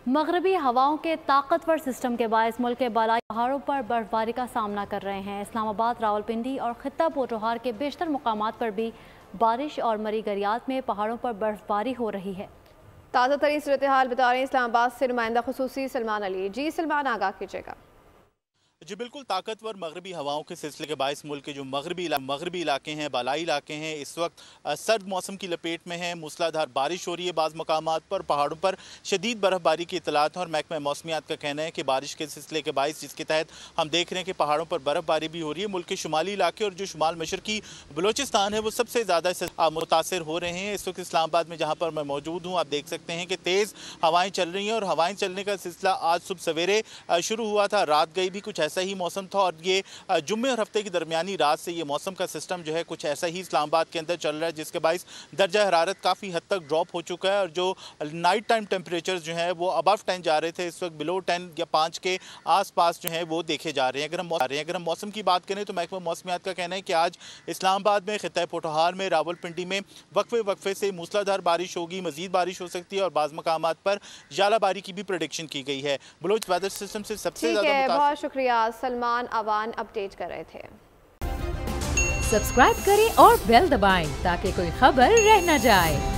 मगरबी हवाओं के ताकतवर सिस्टम के बायस मुल्क के बालाई पहाड़ों पर बर्फबारी का सामना कर रहे हैं। इस्लामाबाद, रावलपिंडी और खित्ता पोटोहार के बेशतर मुकामात पर भी बारिश और मरी गरियात में पहाड़ों पर बर्फबारी हो रही है। ताज़ा तरीन सूरत हाल बता रहे हैं इस्लामाबाद से नुमाइंदा खुसूसी सलमान अली। जी सलमान, आगाह कीजिएगा। जी बिल्कुल, ताकतवर मगरबी हवाओं के सिलसिले के बायस मुल्क के जो मगरबी इलाके हैं, बालाई इलाके हैं, इस वक्त सर्द मौसम की लपेट में हैं। मूसलाधार बारिश हो रही है, बाज़ मकामात पर पहाड़ों पर शदीद बर्फबारी की इतलात हैं और महकमा मौसमियात का कहना है कि बारिश के सिलसिले के बायस जिसके तहत हम देख रहे हैं कि पहाड़ों पर बर्फबारी भी हो रही है। मुल्क के शुमाली इलाके और जो शुमाल मशरकी बलोचिस्तान है वो सबसे ज़्यादा मुतासर हो रहे हैं। इस वक्त इस्लामाबाद में जहाँ पर मैं मौजूद हूँ, आप देख सकते हैं कि तेज़ हवाएँ चल रही हैं और हवाएँ चलने का सिलसिला आज सुबह सवेरे शुरू हुआ था। रात गई भी कुछ ऐसा ही मौसम था और ये जुम्मे और हफ्ते की दरमियानी रात से ये मौसम का सिस्टम जो है कुछ ऐसा ही इस्लामाबाद के अंदर चल रहा है, जिसके बायस दर्जा हरारत काफ़ी हद तक ड्रॉप हो चुका है और जो नाइट टाइम टेम्परेचर जो है वो अबव 10 जा रहे थे, इस वक्त बिलो 10 या 5 के आसपास जो है वो देखे जा रहे हैं। अगर हम मौसम की बात करें तो महकमा मौसमियात का कहना है कि आज इस्लामाबाद में, खित्ता पोटोहार में, रावलपिंडी में वक्फे से मूसलाधार बारिश होगी, मजीद बारिश हो सकती है और बाज़ मकामात पर जालाबारी की भी प्रेडिक्शन की गई है। बलोच वेदर सिस्टम से सबसे ज़्यादा बहुत शुक्रिया सलमान अवान अपडेट कर रहे थे। सब्सक्राइब करें और बेल दबाएं ताकि कोई खबर रह न जाए।